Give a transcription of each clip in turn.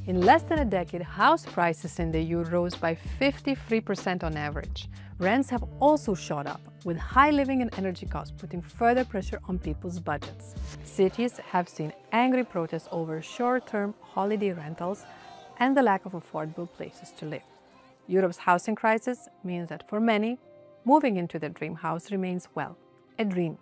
In less than a decade, house prices in the EU rose by 53% on average. Rents have also shot up, with high living and energy costs putting further pressure on people's budgets. Cities have seen angry protests over short-term holiday rentals and the lack of affordable places to live. Europe's housing crisis means that for many, moving into their dream house remains, well, a dream.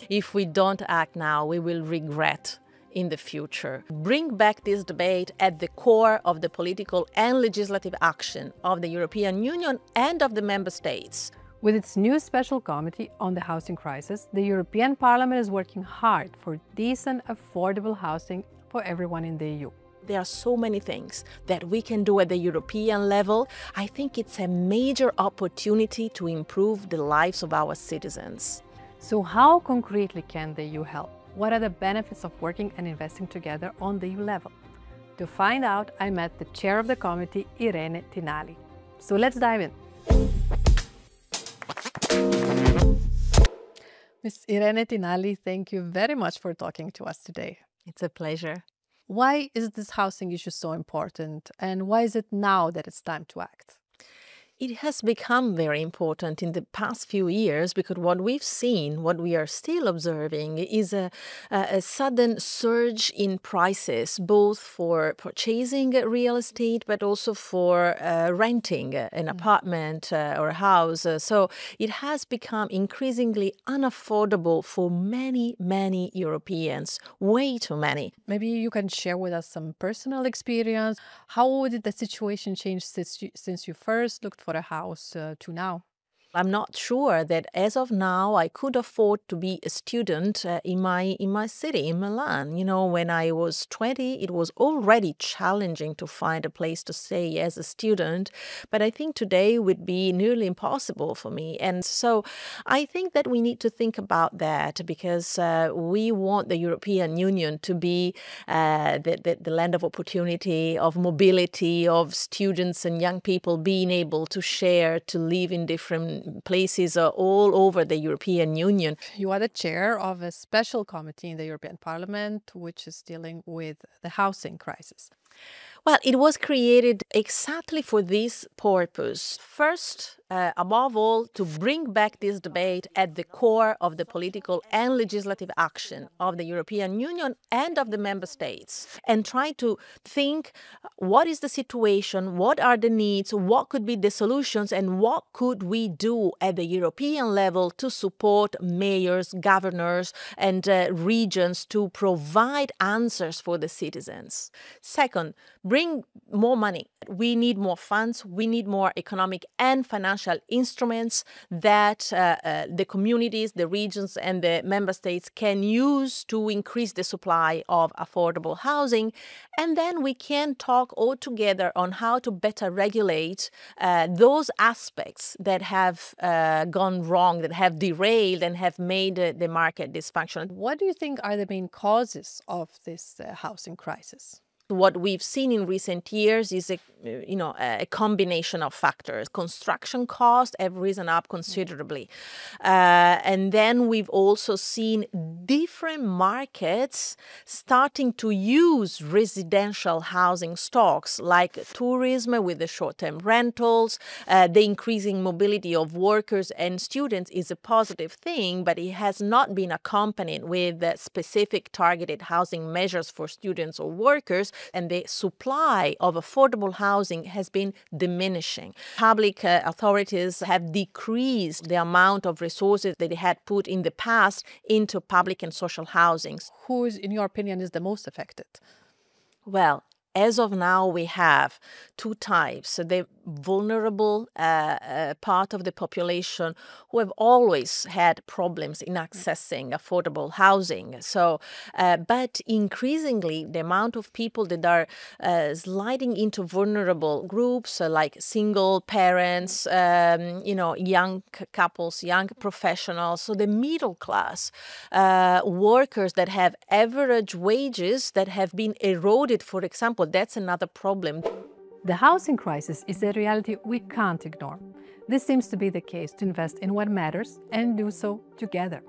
If we don't act now, we will regret in the future. Bring back this debate at the core of the political and legislative action of the European Union and of the member states. With its new special committee on the housing crisis, the European Parliament is working hard for decent, affordable housing for everyone in the EU. There are so many things that we can do at the European level. I think it's a major opportunity to improve the lives of our citizens. So how concretely can the EU help? What are the benefits of working and investing together on the EU level? To find out, I met the chair of the committee, Irene Tinagli. So let's dive in. Ms. Irene Tinagli, thank you very much for talking to us today. It's a pleasure. Why is this housing issue so important, and why is it now that it's time to act? It has become very important in the past few years because what we've seen, what we are still observing, is a sudden surge in prices, both for purchasing real estate, but also for renting an apartment or a house. So it has become increasingly unaffordable for many, many Europeans, way too many. Maybe you can share with us some personal experience. How did the situation change since you first looked for a house to now? I'm not sure that as of now I could afford to be a student in my city, in Milan. You know, when I was 20, it was already challenging to find a place to stay as a student. But I think today would be nearly impossible for me. And so I think that we need to think about that because we want the European Union to be the land of opportunity, of mobility, of students and young people being able to share, to live in different places all over the European Union. You are the chair of a special committee in the European Parliament, which is dealing with the housing crisis. Well, it was created exactly for this purpose. First, above all, to bring back this debate at the core of the political and legislative action of the European Union and of the member states, and try to think what is the situation, what are the needs, what could be the solutions, and what could we do at the European level to support mayors, governors, and regions to provide answers for the citizens. Second, bring more money. We need more funds. We need more economic and financial instruments that the communities, the regions, and the member states can use to increase the supply of affordable housing. And then we can talk all together on how to better regulate those aspects that have gone wrong, that have derailed and have made the market dysfunctional. What do you think are the main causes of this housing crisis? What we've seen in recent years is a combination of factors. Construction costs have risen up considerably. And then we've also seen different markets starting to use residential housing stocks like tourism with the short-term rentals. The increasing mobility of workers and students is a positive thing, but it has not been accompanied with specific targeted housing measures for students or workers. And the supply of affordable housing has been diminishing. Public authorities have decreased the amount of resources that they had put in the past into public and social housing. Who is, in your opinion, is the most affected? Well, as of now, we have two types. The vulnerable part of the population who have always had problems in accessing affordable housing. So, but increasingly, the amount of people that are sliding into vulnerable groups, like single parents, young couples, young professionals, so the middle class, workers that have average wages that have been eroded, for example, that's another problem. The housing crisis is a reality we can't ignore. This seems to be the case to invest in what matters and do so together.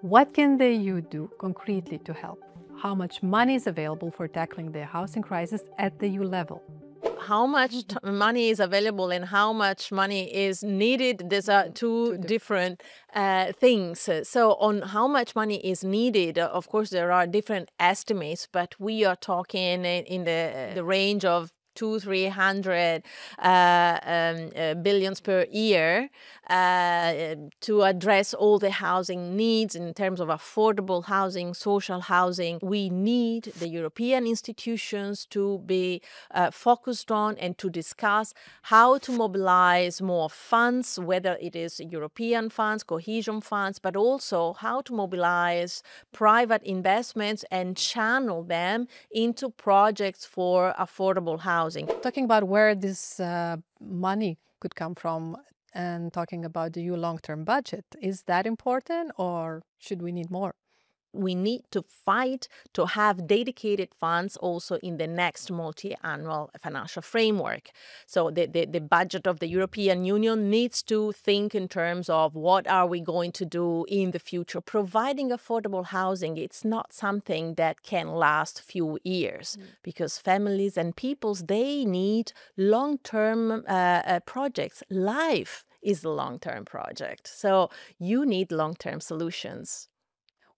What can the EU do concretely to help? how much money is available for tackling the housing crisis at the EU level. How much money is available and how much money is needed, these are two different things. So on how much money is needed, of course, there are different estimates, but we are talking in the range of 200-300 billions per year to address all the housing needs in terms of affordable housing, social housing. We need the European institutions to be focused on and to discuss how to mobilize more funds, whether it is European funds, cohesion funds, but also how to mobilize private investments and channel them into projects for affordable housing. Talking about where this money could come from and talking about the EU long-term budget, is that important or should we need more? We need to fight to have dedicated funds also in the next multi-annual financial framework. So the budget of the European Union needs to think in terms of what are we going to do in the future. Providing affordable housing, it's not something that can last few years because families and peoples, they need long-term projects. Life is a long-term project. So you need long-term solutions.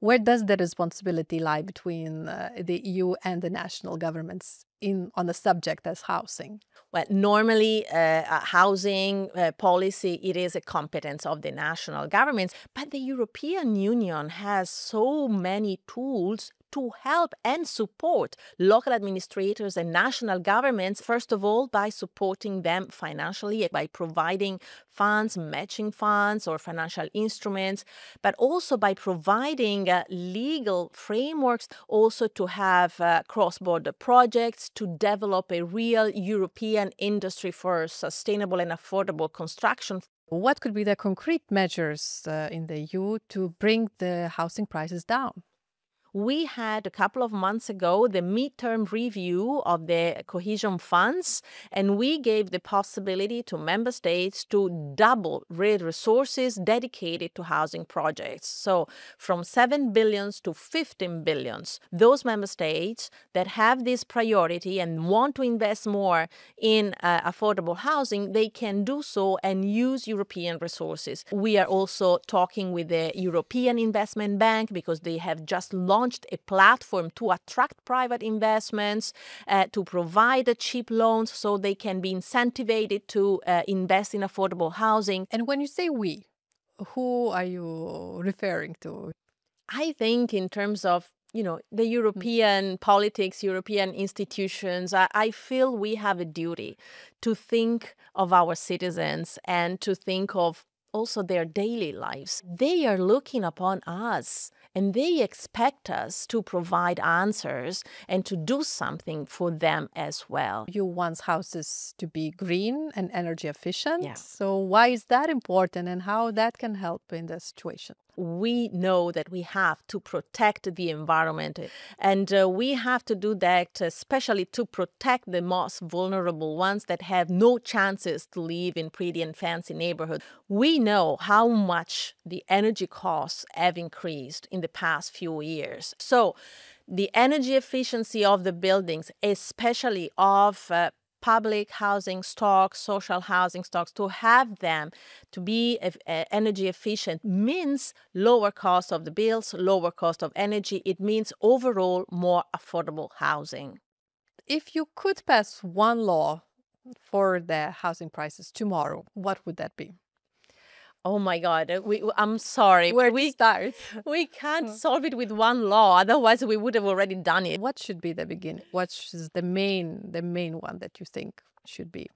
Where does the responsibility lie between the EU and the national governments on the subject as housing? Well, normally housing policy, it is a competence of the national governments, but the European Union has so many tools to help and support local administrators and national governments, first of all, by supporting them financially, by providing funds, matching funds or financial instruments, but also by providing legal frameworks, also to have cross-border projects to develop a real European industry for sustainable and affordable construction. What could be the concrete measures in the EU to bring the housing prices down? We had a couple of months ago the midterm review of the cohesion funds, and we gave the possibility to member states to double resources dedicated to housing projects. So from 7 billions to 15 billions. Those member states that have this priority and want to invest more in affordable housing, they can do so and use European resources. We are also talking with the European Investment Bank because they have just launched a platform to attract private investments, to provide cheap loans so they can be incentivized to invest in affordable housing. And when you say we, who are you referring to? I think in terms of the European politics, European institutions, I feel we have a duty to think of our citizens and to think of also their daily lives. They are looking upon us and they expect us to provide answers and to do something for them as well. You want houses to be green and energy efficient. Yeah. So why is that important and how that can help in this situation? We know that we have to protect the environment and we have to do that especially to protect the most vulnerable ones that have no chances to live in pretty and fancy neighborhoods. We know how much the energy costs have increased in the past few years. So the energy efficiency of the buildings, especially of public housing stocks, social housing stocks, to have them to be energy efficient means lower cost of the bills, lower cost of energy. It means overall more affordable housing. If you could pass one law for the housing prices tomorrow, what would that be? Oh my God, I'm sorry. Where we start? We can't solve it with one law, otherwise we would have already done it. What should be the beginning? What is the main one that you think should be?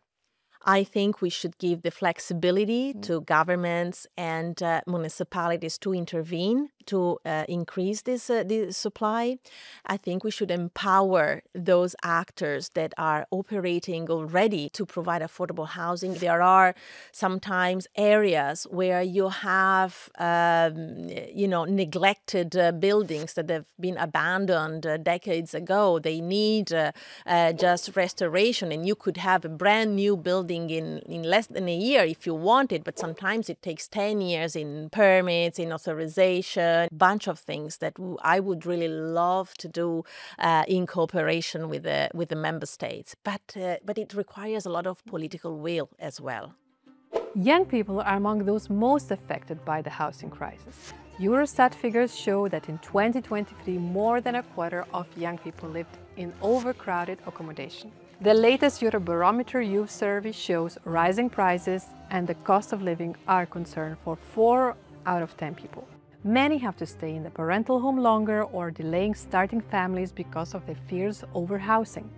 I think we should give the flexibility to governments and municipalities to intervene to increase this supply. I think we should empower those actors that are operating already to provide affordable housing. There are sometimes areas where you have, neglected buildings that have been abandoned decades ago. They need just restoration, and you could have a brand new building building in less than a year if you want it, but sometimes it takes 10 years in permits, in authorization, bunch of things that I would really love to do in cooperation with the member states. But it requires a lot of political will as well. Young people are among those most affected by the housing crisis. Eurostat figures show that in 2023, more than a quarter of young people lived in overcrowded accommodation. The latest Eurobarometer Youth Survey shows rising prices and the cost of living are a concern for 4 out of 10 people. Many have to stay in the parental home longer or delaying starting families because of their fears over housing.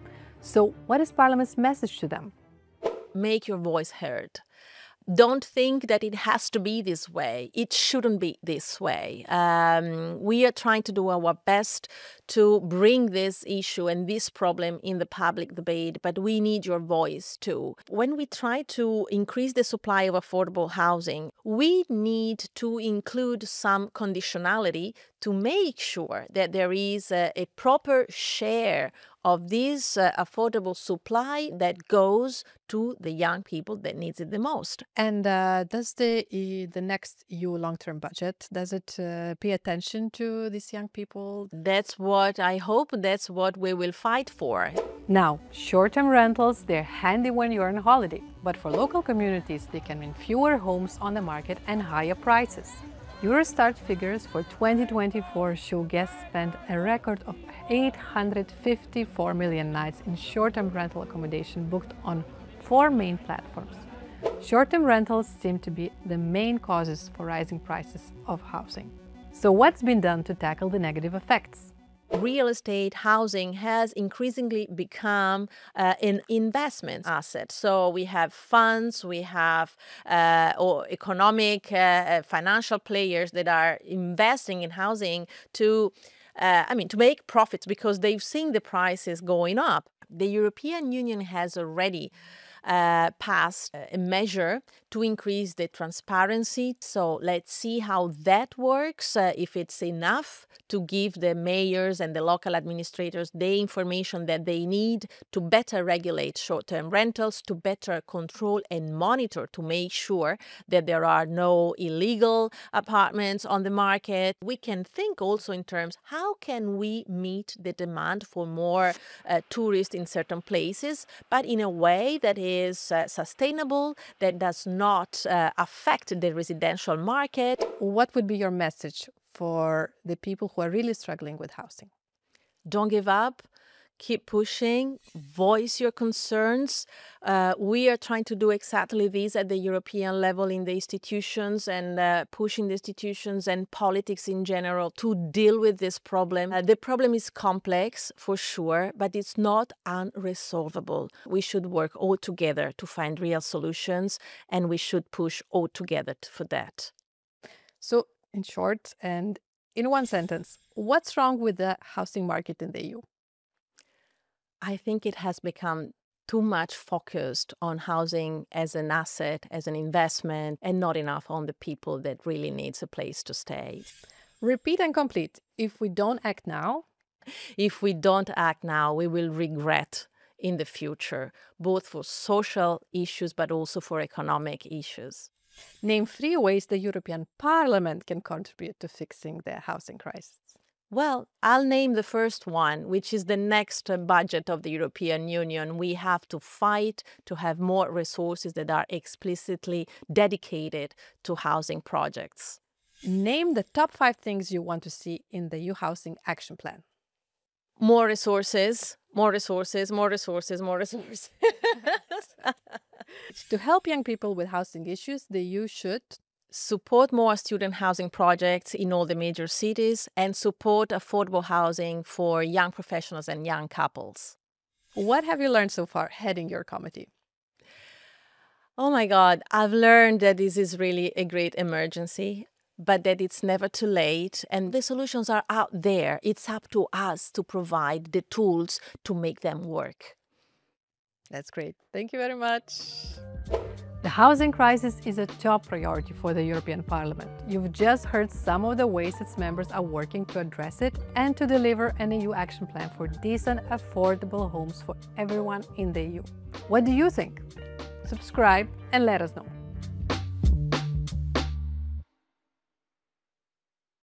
So what is Parliament's message to them? Make your voice heard. Don't think that it has to be this way. It shouldn't be this way. We are trying to do our best to bring this issue and this problem in the public debate, but we need your voice too. When we try to increase the supply of affordable housing, we need to include some conditionality to make sure that there is a proper share of this affordable supply that goes to the young people that needs it the most. And does the next EU long-term budget, does it pay attention to these young people? That's what I hope, that's what we will fight for. Now, short-term rentals, they're handy when you're on holiday, but for local communities, they can mean fewer homes on the market and higher prices. Eurostat figures for 2024 show guests spent a record of 854 million nights in short-term rental accommodation booked on 4 main platforms. Short-term rentals seem to be the main causes for rising prices of housing. So what's been done to tackle the negative effects? Real estate housing has increasingly become an investment asset. So we have funds, we have or economic, financial players that are investing in housing to make profits because they've seen the prices going up. The European Union has already passed a measure to increase the transparency. So let's see how that works, if it's enough to give the mayors and the local administrators the information that they need to better regulate short-term rentals, to better control and monitor to make sure that there are no illegal apartments on the market. We can think also in terms, how can we meet the demand for more tourists in certain places, but in a way that is sustainable, that does not affect the residential market. What would be your message for the people who are really struggling with housing? Don't give up. Keep pushing, voice your concerns. We are trying to do exactly this at the European level in the institutions and pushing the institutions and politics in general to deal with this problem. The problem is complex for sure, but it's not unresolvable. We should work all together to find real solutions, and we should push all together for that. So, in short and in one sentence, what's wrong with the housing market in the EU? I think it has become too much focused on housing as an asset, as an investment, and not enough on the people that really needs a place to stay. Repeat and complete. If we don't act now, if we don't act now, we will regret in the future, both for social issues, but also for economic issues. Name 3 ways the European Parliament can contribute to fixing the housing crisis. Well, I'll name the first one, which is the next budget of the European Union. We have to fight to have more resources that are explicitly dedicated to housing projects. Name the top 5 things you want to see in the EU Housing Action Plan. More resources, more resources, more resources, more resources. To help young people with housing issues, the EU should support more student housing projects in all the major cities and support affordable housing for young professionals and young couples. What have you learned so far heading your committee? Oh my God, I've learned that this is really a great emergency, but that it's never too late and the solutions are out there. It's up to us to provide the tools to make them work. That's great. Thank you very much. The housing crisis is a top priority for the European Parliament. You've just heard some of the ways its members are working to address it and to deliver an EU action plan for decent, affordable homes for everyone in the EU. What do you think? Subscribe and let us know.